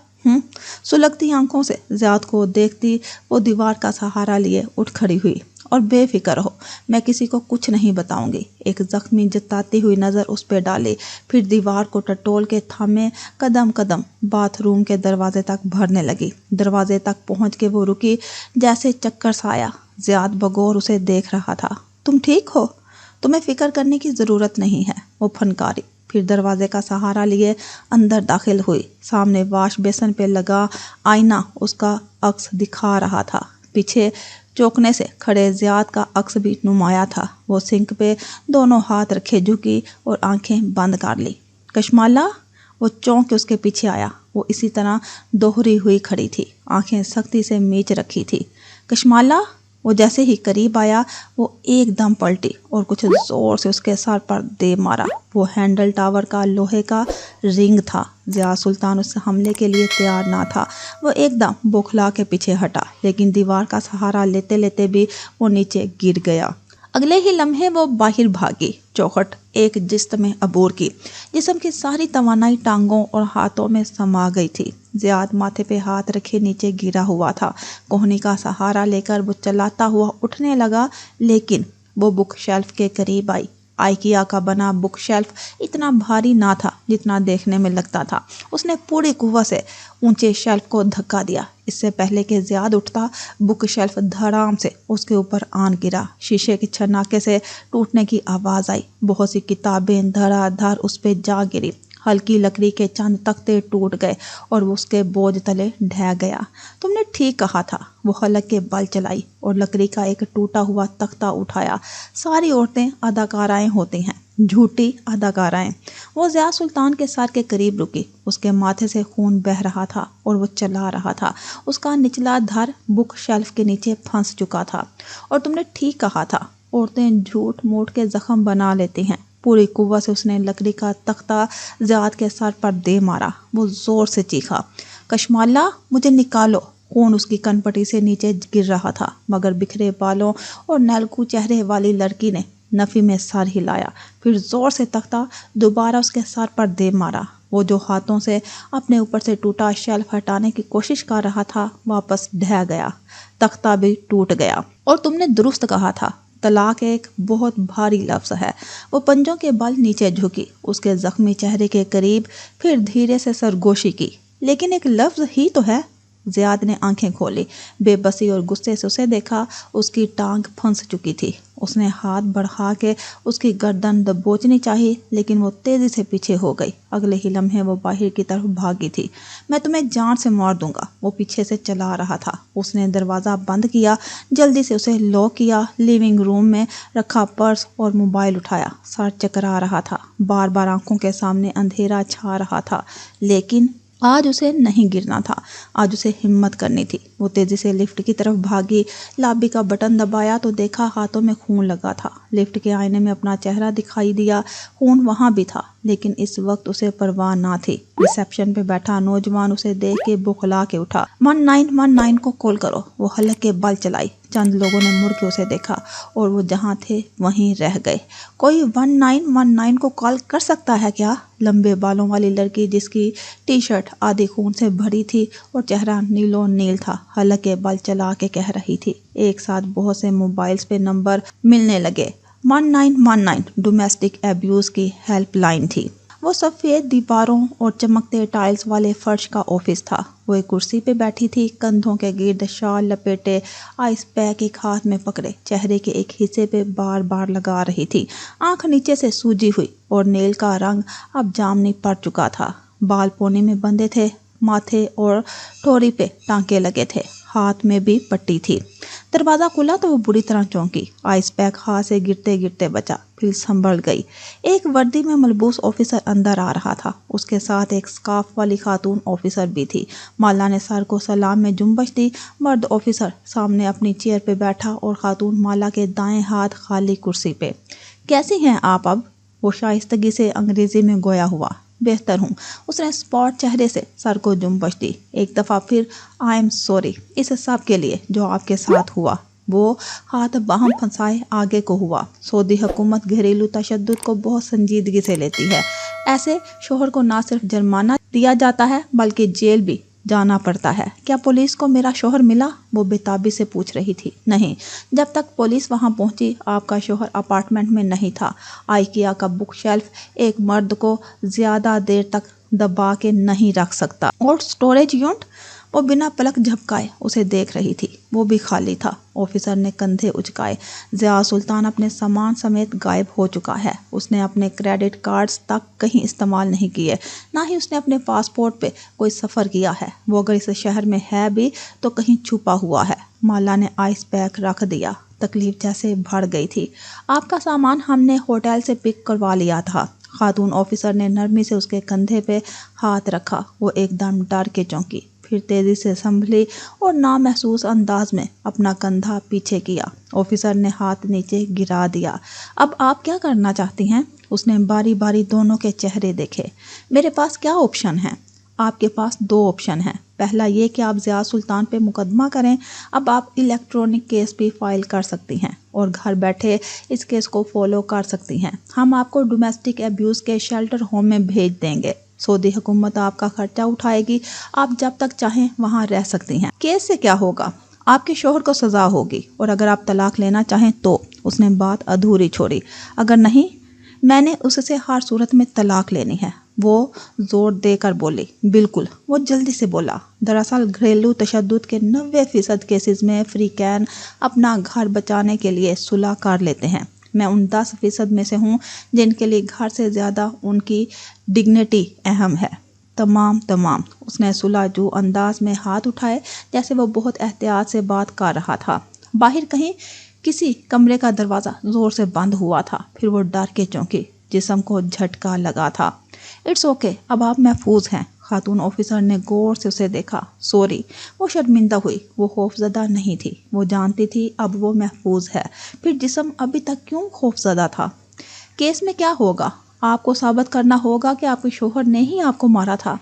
Speaker 1: سلگتی آنکھوں سے ضیاء کو دیکھتی وہ دیوار کا سہارا لیے اٹھ کھڑی ہوئی۔ اور بے فکر ہو، میں کسی کو کچھ نہیں بتاؤں گی۔ ایک زخمی جتاتی ہوئی نظر اس پہ ڈالی، پھر دیوار کو ٹٹول کے تھامے قدم قدم باتھ روم کے دروازے تک بھرنے لگی۔ دروازے تک پہنچ کے وہ رکی، جیسے چکر سا آیا۔ ضیاء بغور اسے دیکھ رہا تھا۔ تم ٹھیک ہو؟ تمہیں فکر کرنے کی ضرورت نہیں ہے، وہ پھنکاری۔ پھر دروازے کا سہارا لیے اندر داخل ہوئی۔ سامنے واش بیسن پہ لگا آئینہ اس کا عکس دکھا رہا تھا۔ پیچھے چوکنے سے کھڑے ضیاء کا عکس بھی نمایاں تھا۔ وہ سنک پہ دونوں ہاتھ رکھے جھکی اور آنکھیں بند کر لی۔ کشمالہ؟ وہ چونک کے اس کے پیچھے آیا۔ وہ اسی طرح دوہری ہوئی کھڑی تھی، آنکھیں سختی سے میچ رکھی تھی۔ کشمالہ؟ وہ جیسے ہی قریب آیا وہ ایک دم پلٹی اور کچھ زور سے اس کے سر پر دے مارا۔ وہ ہینڈل ٹاور کا لوہے کا رنگ تھا۔ ضیاء سلطان اس حملے کے لیے تیار نہ تھا۔ وہ ایک دم بوکھلا کے پیچھے ہٹا، لیکن دیوار کا سہارا لیتے لیتے بھی وہ نیچے گر گیا۔ اگلے ہی لمحے وہ باہر بھاگی۔ چوکھٹ ایک جست میں عبور کی، جسم کی ساری توانائی ٹانگوں اور ہاتھوں میں سما گئی تھی۔ زیاد ماتھے پہ ہاتھ رکھے نیچے گرا ہوا تھا۔ کوہنی کا سہارا لے کر وہ چلاتا ہوا اٹھنے لگا، لیکن وہ بک شیلف کے قریب آئی۔ آئیکیا کا بنا بک شیلف اتنا بھاری نہ تھا جتنا دیکھنے میں لگتا تھا۔ اس نے پوری قوت سے اونچے شیلف کو دھکا دیا۔ اس سے پہلے کہ زیاد اٹھتا، بک شیلف دھڑام سے اس کے اوپر آن گرا۔ شیشے کے چھناکے سے ٹوٹنے کی آواز آئی۔ بہت سی کتابیں دھڑا دھڑ اس پہ جا گری۔ ہلکی لکڑی کے چند تختے ٹوٹ گئے اور وہ اس کے بوجھ تلے ڈھہ گیا۔ تم نے ٹھیک کہا تھا، وہ حلق کے بل چلائی اور لکڑی کا ایک ٹوٹا ہوا تختہ اٹھایا۔ ساری عورتیں اداکارائیں ہوتی ہیں، جھوٹی اداکارائیں۔ وہ ضیاء سلطان کے سر کے قریب رکی۔ اس کے ماتھے سے خون بہہ رہا تھا اور وہ چلا رہا تھا۔ اس کا نچلا دھر بک شیلف کے نیچے پھنس چکا تھا۔ اور تم نے ٹھیک کہا تھا، عورتیں جھوٹ موٹ کے زخم بنا لیتی ہیں۔ پوری قوت سے اس نے لکڑی کا تختہ زیاد کے سر پر دے مارا۔ وہ زور سے چیخا، کشمالہ، مجھے نکالو۔ خون اس کی کنپٹی سے نیچے گر رہا تھا، مگر بکھرے بالوں اور نیلکو چہرے والی لڑکی نے نفی میں سر ہلایا، پھر زور سے تختہ دوبارہ اس کے سر پر دے مارا۔ وہ جو ہاتھوں سے اپنے اوپر سے ٹوٹا شیلف ہٹانے کی کوشش کر رہا تھا، واپس ڈھہ گیا۔ تختہ بھی ٹوٹ گیا۔ اور تم نے درست کہا تھا، طلاق ایک بہت بھاری لفظ ہے۔ وہ پنجوں کے بل نیچے جھکی، اس کے زخمی چہرے کے قریب، پھر دھیرے سے سرگوشی کی۔ لیکن ایک لفظ ہی تو ہے۔ زیاد نے آنکھیں کھولی، بے بسی اور غصے سے اسے دیکھا۔ اس کی ٹانگ پھنس چکی تھی۔ اس نے ہاتھ بڑھا کے اس کی گردن دبوچنی چاہی، لیکن وہ تیزی سے پیچھے ہو گئی۔ اگلے ہی لمحے وہ باہر کی طرف بھاگی تھی۔ میں تمہیں جان سے مار دوں گا، وہ پیچھے سے چلا رہا تھا۔ اس نے دروازہ بند کیا، جلدی سے اسے لاک کیا، لیونگ روم میں رکھا پرس اور موبائل اٹھایا۔ سر چکرا رہا تھا، بار بار آنکھوں کے سامنے اندھیرا چھا رہا تھا، لیکن آج اسے نہیں گرنا تھا، آج اسے ہمت کرنی تھی۔ وہ تیزی سے لفٹ کی طرف بھاگی، لابی کا بٹن دبایا تو دیکھا ہاتھوں میں خون لگا تھا۔ لفٹ کے آئینے میں اپنا چہرہ دکھائی دیا، خون وہاں بھی تھا، لیکن اس وقت اسے پرواہ نہ تھی۔ ریسیپشن پہ بیٹھا نوجوان اسے دیکھ کے بخلا کے اٹھا۔ 1919 کو کال کرو۔ وہ حلق کے بل چلائی۔ چند لوگوں نے مڑ کے اسے دیکھا اور وہ جہاں تھے وہیں رہ گئے۔ کوئی 1919 کو کال کر سکتا ہے کیا؟ لمبے بالوں والی لڑکی، جس کی ٹی شرٹ آدھی خون سے بھری تھی اور چہرہ نیلو نیل تھا، حلق کے بل چلا کے کہہ رہی تھی۔ ایک ساتھ بہت سے موبائلز پہ نمبر ملنے لگے۔ 1919 ڈومیسٹک ایبیوز کی ہیلپ لائن تھی۔ وہ سفید دیواروں اور چمکتے ٹائلز والے فرش کا آفس تھا۔ وہ ایک کرسی پہ بیٹھی تھی، کندھوں کے گرد شال لپیٹے، آئس پیک ایک ہاتھ میں پکڑے، چہرے کے ایک حصے پہ بار بار لگا رہی تھی۔ آنکھ نیچے سے سوجی ہوئی اور نیل کا رنگ اب جامنی پڑ چکا تھا۔ بال پونے میں بندھے تھے، ماتھے اور ٹھوری پہ ٹانکے لگے تھے، ہاتھ میں بھی پٹی تھی۔ دروازہ کھلا تو وہ بری طرح چونکی۔ آئس پیک ہاتھ سے گرتے گرتے بچا، پھر سنبھل گئی۔ ایک وردی میں ملبوس آفیسر اندر آ رہا تھا، اس کے ساتھ ایک سکارف والی خاتون آفیسر بھی تھی۔ مالا نے سر کو سلام میں جنبش دی۔ مرد آفیسر سامنے اپنی چیئر پہ بیٹھا اور خاتون مالا کے دائیں ہاتھ خالی کرسی پہ۔ کیسی ہیں آپ اب؟ وہ شائستگی سے انگریزی میں گویا ہوا۔ بہتر ہوں۔ اس نے اسپاٹ چہرے سے سر کو جنبش دی۔ ایک دفعہ پھر آئی ایم سوری اس سب کے لیے جو آپ کے ساتھ ہوا۔ وہ ہاتھ باہم پھنسائے آگے کو ہوا۔ سعودی حکومت گھریلو تشدد کو بہت سنجیدگی سے لیتی ہے۔ ایسے شوہر کو نہ صرف جرمانہ دیا جاتا ہے بلکہ جیل بھی جانا پڑتا ہے۔ کیا پولیس کو میرا شوہر ملا؟ وہ بےتابی سے پوچھ رہی تھی۔ نہیں، جب تک پولیس وہاں پہنچی آپ کا شوہر اپارٹمنٹ میں نہیں تھا۔ آئیکیا کا بک شیلف ایک مرد کو زیادہ دیر تک دبا کے نہیں رکھ سکتا۔ اور سٹوریج یونٹ؟ وہ بنا پلک جھپکائے اسے دیکھ رہی تھی، وہ بھی خالی تھا۔ آفیسر نے کندھے اچکائے۔ ضیاء سلطان اپنے سامان سمیت غائب ہو چکا ہے۔ اس نے اپنے کریڈٹ کارڈز تک کہیں استعمال نہیں کیے، نہ ہی اس نے اپنے پاسپورٹ پہ کوئی سفر کیا ہے۔ وہ اگر اس شہر میں ہے بھی تو کہیں چھپا ہوا ہے۔ مالا نے آئس پیک رکھ دیا۔ تکلیف جیسے بڑھ گئی تھی۔ آپ کا سامان ہم نے ہوٹل سے پک کروا لیا تھا۔ خاتون آفیسر نے نرمی سے اس کے کندھے پہ ہاتھ رکھا۔ وہ ایک دم ڈر کے چونکی، پھر تیزی سے سنبھلی اور نامحسوس انداز میں اپنا کندھا پیچھے کیا۔ آفیسر نے ہاتھ نیچے گرا دیا۔ اب آپ کیا کرنا چاہتی ہیں؟ اس نے باری باری دونوں کے چہرے دیکھے۔ میرے پاس کیا آپشن ہے؟ آپ کے پاس 2 آپشن ہیں۔ پہلا یہ کہ آپ ضیاء سلطان پہ مقدمہ کریں۔ اب آپ الیکٹرونک کیس بھی فائل کر سکتی ہیں اور گھر بیٹھے اس کیس کو فالو کر سکتی ہیں۔ ہم آپ کو ڈومیسٹک ایبیوز کے شیلٹر ہوم میں بھیج دیں گے۔ سعودی حکومت آپ کا خرچہ اٹھائے گی۔ آپ جب تک چاہیں وہاں رہ سکتی ہیں۔ کیس سے کیا ہوگا؟ آپ کے شوہر کو سزا ہوگی، اور اگر آپ طلاق لینا چاہیں تو۔ اس نے بات ادھوری چھوڑی۔ اگر نہیں، میں نے اس سے ہر صورت میں طلاق لینی ہے، وہ زور دے کر بولی۔ بالکل، وہ جلدی سے بولا۔ دراصل گھریلو تشدد کے 90% کیسز میں فریقین اپنا گھر بچانے کے لیے صلح کر لیتے ہیں۔ میں ان 10% میں سے ہوں جن کے لیے گھر سے زیادہ ان کی ڈگنیٹی اہم ہے۔ تمام۔ اس نے صلح جو انداز میں ہاتھ اٹھائے جیسے وہ بہت احتیاط سے بات کر رہا تھا۔ باہر کہیں کسی کمرے کا دروازہ زور سے بند ہوا تھا۔ پھر وہ ڈر کے چونکی، جسم کو جھٹکا لگا تھا۔ اٹس اوکے، اب آپ محفوظ ہیں۔ خاتون آفیسر نے غور سے اسے دیکھا۔ سوری۔ وہ شرمندہ ہوئی۔ وہ خوف زدہ نہیں تھی، وہ جانتی تھی اب وہ محفوظ ہے۔ پھر جسم ابھی تک کیوں خوف زدہ تھا؟ کیس میں کیا ہوگا؟ آپ کو ثابت کرنا ہوگا کہ آپ کے شوہر نے ہی آپ کو مارا تھا۔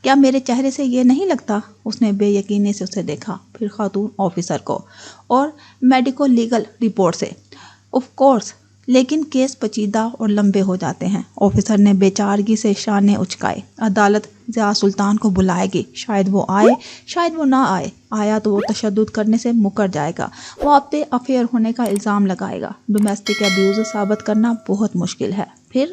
Speaker 1: کیا میرے چہرے سے یہ نہیں لگتا؟ اس نے بے یقینی سے اسے دیکھا، پھر خاتون آفیسر کو، اور میڈیکو لیگل رپورٹ سے۔ آف کورس، لیکن کیس پیچیدہ اور لمبے ہو جاتے ہیں۔ آفیسر نے بے چارگی سے شانے اچکائے۔ عدالت ضیاء سلطان کو بلائے گی۔ شاید وہ آئے، شاید وہ نہ آئے۔ آیا تو وہ تشدد کرنے سے مکر جائے گا۔ وہ آپ پہ افیئر ہونے کا الزام لگائے گا۔ ڈومیسٹک ایبیوز ثابت کرنا بہت مشکل ہے۔ پھر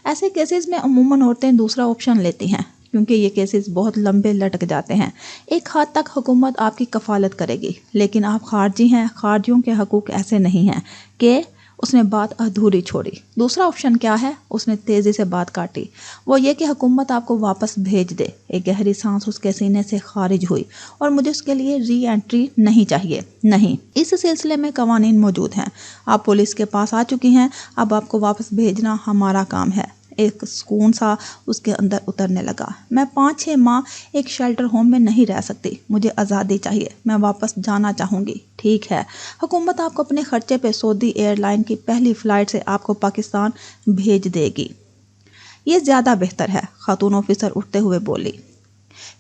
Speaker 1: ایسے کیسز میں عموماً عورتیں دوسرا آپشن لیتی ہیں، کیونکہ یہ کیسز بہت لمبے لٹک جاتے ہیں۔ ایک حد تک حکومت آپ کی کفالت کرے گی، لیکن آپ خارجی ہیں۔ خارجیوں کے حقوق ایسے نہیں ہیں کہ… اس نے بات ادھوری چھوڑی۔ دوسرا آپشن کیا ہے؟ اس نے تیزی سے بات کاٹی۔ وہ یہ کہ حکومت آپ کو واپس بھیج دے۔ ایک گہری سانس اس کے سینے سے خارج ہوئی۔ اور مجھے اس کے لیے ری انٹری نہیں چاہیے۔ نہیں، اس سلسلے میں قوانین موجود ہیں۔ آپ پولیس کے پاس آ چکی ہیں۔ اب آپ کو واپس بھیجنا ہمارا کام ہے۔ ایک سکون سا اس کے اندر اترنے لگا۔ میں 5-6 ماہ ایک شیلٹر ہوم میں نہیں رہ سکتی۔ مجھے آزادی چاہیے۔ میں واپس جانا چاہوں گی۔ ٹھیک ہے، حکومت آپ کو اپنے خرچے پہ سعودی ایئر لائن کی پہلی فلائٹ سے آپ کو پاکستان بھیج دے گی۔ یہ زیادہ بہتر ہے، خاتون آفیسر اٹھتے ہوئے بولی،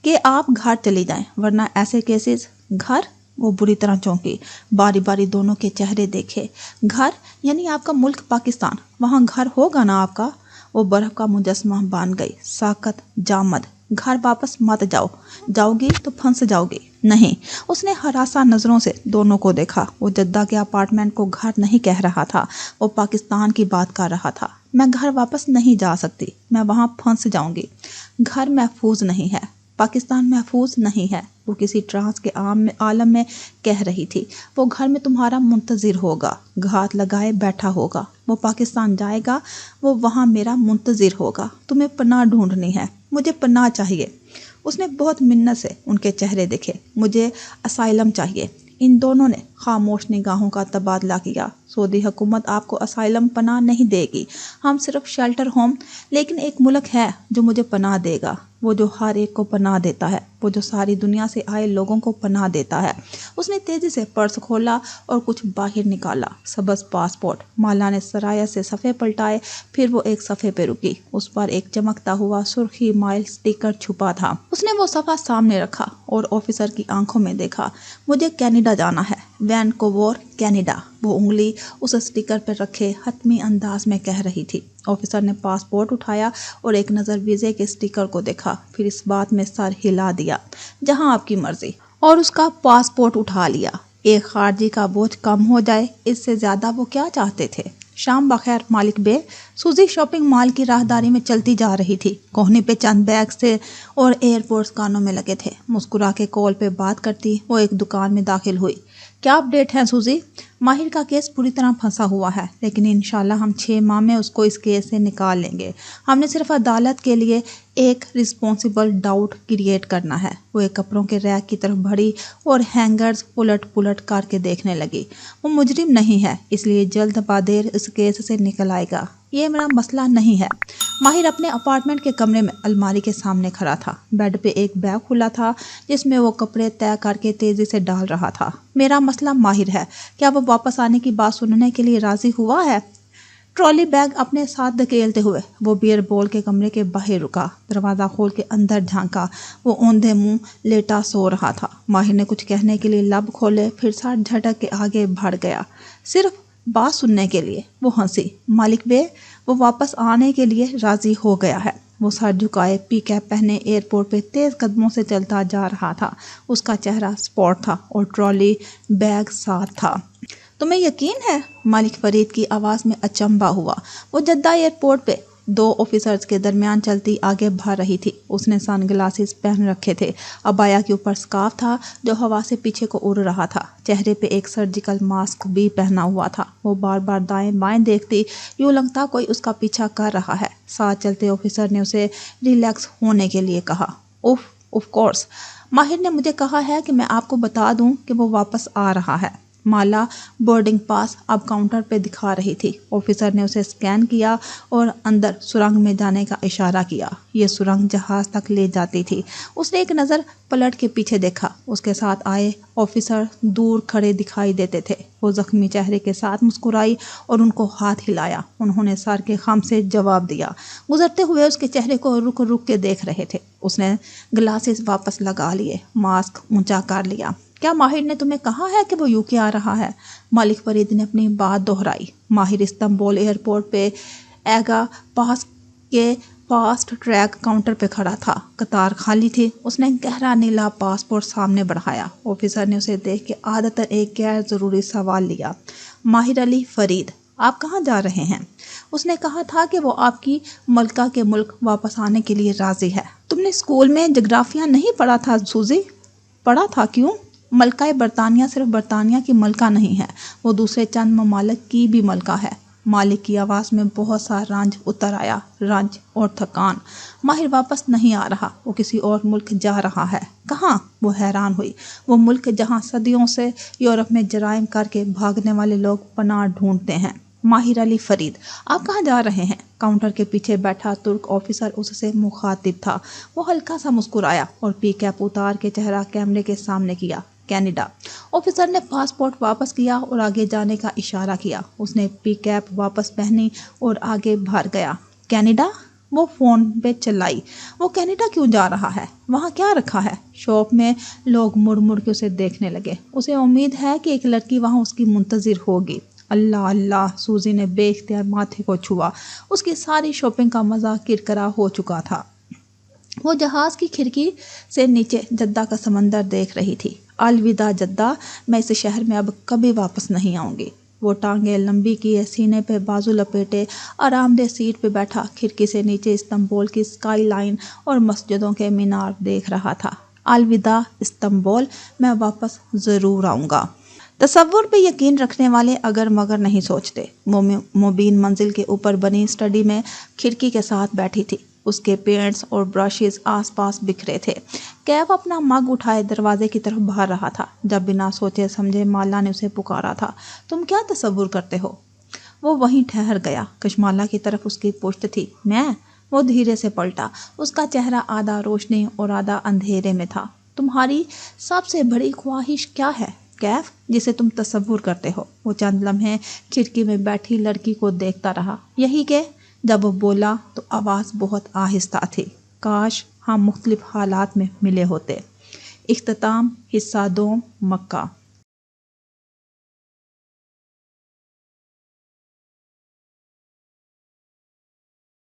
Speaker 1: کہ آپ گھر چلی جائیں، ورنہ ایسے کیسز… گھر؟ وہ بری طرح چونکی۔ باری باری دونوں کے چہرے دیکھے۔ گھر یعنی آپ کا ملک پاکستان، وہاں گھر ہوگا نا آپ کا؟ وہ برف کا مجسمہ بن گئی، ساکت جامد۔ گھر واپس مت جاؤ۔ جاؤ گی تو پھنس جاؤ گی۔ نہیں۔ اس نے ہراساں نظروں سے دونوں کو دیکھا۔ وہ جدہ کے اپارٹمنٹ کو گھر نہیں کہہ رہا تھا، وہ پاکستان کی بات کر رہا تھا۔ میں گھر واپس نہیں جا سکتی، میں وہاں پھنس جاؤں گی۔ گھر محفوظ نہیں ہے، پاکستان محفوظ نہیں ہے، وہ کسی ٹرانس کے عالم میں کہہ رہی تھی۔ وہ گھر میں تمہارا منتظر ہوگا، گھات لگائے بیٹھا ہوگا۔ وہ پاکستان جائے گا، وہ وہاں میرا منتظر ہوگا۔ تمہیں پناہ ڈھونڈنی ہے، مجھے پناہ چاہیے۔ اس نے بہت منت سے ان کے چہرے دیکھے۔ مجھے اسائلم چاہیے۔ ان دونوں نے خاموش نگاہوں کا تبادلہ کیا۔ سعودی حکومت آپ کو اسائلم پناہ نہیں دے گی، ہم صرف شیلٹر ہوم۔ لیکن ایک ملک ہے جو مجھے پناہ دے گا، وہ جو ہر ایک کو پناہ دیتا ہے، وہ جو ساری دنیا سے آئے لوگوں کو پناہ دیتا ہے۔ اس نے تیزی سے پرس کھولا اور کچھ باہر نکالا۔ سبز پاسپورٹ۔ مالا نے سرایہ سے صفحے پلٹائے، پھر وہ ایک صفحے پہ رکی۔ اس پر ایک چمکتا ہوا سرخی مائل سٹیکر چھپا تھا۔ اس نے وہ صفحہ سامنے رکھا اور آفیسر کی آنکھوں میں دیکھا۔ مجھے کینیڈا جانا ہے، وینکوور، کینیڈا۔ وہ انگلی اس سٹیکر پر رکھے حتمی انداز میں کہہ رہی تھی۔ آفیسر نے پاسپورٹ اٹھایا اور ایک نظر ویزے کے سٹیکر کو دیکھا، پھر اس بات میں سر ہلا دیا، جہاں آپ کی مرضی، اور اس کا پاسپورٹ اٹھا لیا۔ ایک خارجی کا بوجھ کم ہو جائے، اس سے زیادہ وہ کیا چاہتے تھے؟ شام بخیر مالک بے۔ سوزی شاپنگ مال کی راہداری میں چلتی جا رہی تھی۔ کوہنی پہ چند بیگز تھے اور ایئرپورٹس کانوں میں لگے تھے۔ مسکرا کے کال پہ بات کرتی وہ ایک دکان میں داخل ہوئی۔ کیا اپڈیٹ ہے سوزی؟ ماہر کا کیس پوری طرح پھنسا ہوا ہے، لیکن انشاءاللہ ہم 6 ماہ میں اس کو اس کیس سے نکال لیں گے۔ ہم نے صرف عدالت کے لیے ایک رسپانسیبل ڈاؤٹ کریٹ کرنا ہے۔ وہ ایک کپڑوں کے ریک کی طرف بڑھی اور ہینگرز الٹ پلٹ کر کے دیکھنے لگی۔ وہ مجرم نہیں ہے، اس لیے جلد بادیر اس کیس سے نکل آئے گا۔ یہ میرا مسئلہ نہیں ہے۔ ماہر اپنے اپارٹمنٹ کے کمرے میں الماری کے سامنے کھڑا تھا۔ بیڈ پہ ایک بیگ کھلا تھا جس میں وہ کپڑے طے کر کے تیزی سے ڈال رہا تھا۔ میرا مسئلہ ماہر ہے۔ کیا وہ واپس آنے کی بات سننے کے لیے راضی ہوا ہے؟ ٹرالی بیگ اپنے ساتھ دھکیلتے ہوئے وہ بیئر بول کے کمرے کے باہر رکا، دروازہ کھول کے اندر جھانکا۔ وہ اوندھے منہ لیٹا سو رہا تھا۔ ماہر نے کچھ کہنے کے لیے لب کھولے، پھر سر جھٹک کے آگے بڑھ گیا، صرف بات سننے کے لیے۔ وہ ہنسی۔ مالک بے، وہ واپس آنے کے لیے راضی ہو گیا ہے۔ وہ سر جھکائے، پی کیپ پہنے ایئرپورٹ پہ تیز قدموں سے چلتا جا رہا تھا۔ اس کا چہرہ سپورٹ تھا اور ٹرالی بیگ ساتھ تھا۔ تمہیں یقین ہے؟ مالک فرید کی آواز میں اچنبھا ہوا۔ وہ جدہ ایئرپورٹ پہ 2 آفیسرز کے درمیان چلتی آگے بڑھ رہی تھی۔ اس نے سن گلاسز پہن رکھے تھے، عبایا کے اوپر سکارف تھا جو ہوا سے پیچھے کو اڑ رہا تھا، چہرے پہ ایک سرجیکل ماسک بھی پہنا ہوا تھا۔ وہ بار بار دائیں بائیں دیکھتی، یوں لگتا کوئی اس کا پیچھا کر رہا ہے۔ ساتھ چلتے آفیسر نے اسے ریلیکس ہونے کے لیے کہا۔ آف کورس، ماہر نے مجھے کہا ہے کہ میں آپ کو بتا دوں کہ وہ واپس آ رہا ہے۔ مالا بورڈنگ پاس اب کاؤنٹر پہ دکھا رہی تھی۔ آفیسر نے اسے اسکین کیا اور اندر سرنگ میں جانے کا اشارہ کیا۔ یہ سرنگ جہاز تک لے جاتی تھی۔ اس نے ایک نظر پلٹ کے پیچھے دیکھا۔ اس کے ساتھ آئے آفیسر دور کھڑے دکھائی دیتے تھے۔ وہ زخمی چہرے کے ساتھ مسکرائی اور ان کو ہاتھ ہلایا۔ انہوں نے سر کے خم سے جواب دیا۔ گزرتے ہوئے اس کے چہرے کو رک رک کے دیکھ رہے تھے۔ اس نے گلاسز واپس لگا لیے، ماسک اونچا کر لیا۔ کیا ماہر نے تمہیں کہا ہے کہ وہ یوکے آ رہا ہے؟ مالک فرید نے اپنی بات دہرائی۔ ماہر استنبول ایئرپورٹ پہ ایگا پاس کے فاسٹ ٹریک کاؤنٹر پہ کھڑا تھا۔ قطار خالی تھی۔ اس نے گہرا نیلا پاسپورٹ سامنے بڑھایا۔ آفیسر نے اسے دیکھ کے عادتاً ایک غیر ضروری سوال لیا۔ ماہر علی فرید، آپ کہاں جا رہے ہیں؟ اس نے کہا تھا کہ وہ آپ کی ملکہ کے ملک واپس آنے کے لیے راضی ہے۔ تم نے اسکول میں جغرافیہ نہیں پڑھا تھا سوزی؟ پڑھا تھا، کیوں؟ ملکہ برطانیہ صرف برطانیہ کی ملکہ نہیں ہے، وہ دوسرے چند ممالک کی بھی ملکہ ہے۔ مالک کی آواز میں بہت سا رنج اتر آیا، رنج اور تھکان۔ ماہر واپس نہیں آ رہا، وہ کسی اور ملک جا رہا ہے۔ کہاں؟ وہ حیران ہوئی۔ وہ ملک جہاں صدیوں سے یورپ میں جرائم کر کے بھاگنے والے لوگ پناہ ڈھونڈتے ہیں۔ ماہر علی فرید، آپ کہاں جا رہے ہیں؟ کاؤنٹر کے پیچھے بیٹھا ترک آفیسر اس سے مخاطب تھا۔ وہ ہلکا سا مسکرایا اور پی کیپ اتار کے چہرہ کیمرے کے سامنے کیا۔ کینیڈا۔ آفیسر نے پاسپورٹ واپس کیا اور آگے جانے کا اشارہ کیا۔ اس نے پی کیپ واپس پہنی اور آگے بڑھ گیا۔ کینیڈا؟ وہ فون پہ چلائی۔ وہ کینیڈا کیوں جا رہا ہے؟ وہاں کیا رکھا ہے؟ شاپ میں لوگ مڑ مڑ کے اسے دیکھنے لگے۔ اسے امید ہے کہ ایک لڑکی وہاں اس کی منتظر ہوگی۔ اللہ اللہ، سوزی نے بے اختیار ماتھے کو چھوا۔ اس کی ساری شاپنگ کا مزہ کرکرا ہو چکا تھا۔ وہ جہاز کی کھڑکی سے نیچے جدہ کا سمندر دیکھ رہی تھی۔ الوداع جدہ، میں اس شہر میں اب کبھی واپس نہیں آؤں گی۔ وہ ٹانگیں لمبی کیے، سینے پہ بازو لپیٹے، آرام دہ سیٹ پہ بیٹھا کھڑکی سے نیچے استنبول کی اسکائی لائن اور مسجدوں کے مینار دیکھ رہا تھا۔ الوداع استنبول، میں واپس ضرور آؤں گا۔ تصور پہ یقین رکھنے والے اگر مگر نہیں سوچتے۔ مبین منزل کے اوپر بنی اسٹڈی میں کھڑکی کے ساتھ بیٹھی تھی۔ اس کے پینٹس اور برشز آس پاس بکھرے تھے۔ کیف اپنا مگ اٹھائے دروازے کی طرف بڑھ رہا تھا جب بنا سوچے سمجھے مالا نے اسے پکارا تھا۔ تم کیا تصور کرتے ہو؟ وہ وہیں ٹھہر گیا۔ کشمالا کی طرف اس کی پشت تھی۔ میں؟ وہ دھیرے سے پلٹا۔ اس کا چہرہ آدھا روشنی اور آدھا اندھیرے میں تھا۔ تمہاری سب سے بڑی خواہش کیا ہے کیف، جسے تم تصور کرتے ہو؟ وہ چند لمحے کھڑکی میں بیٹھی لڑکی کو دیکھتا رہا۔ یہی کہ جب وہ بولا تو آواز بہت آہستہ تھی، کاش ہم مختلف حالات میں ملے ہوتے۔ اختتام، حصہ 2، مکہ۔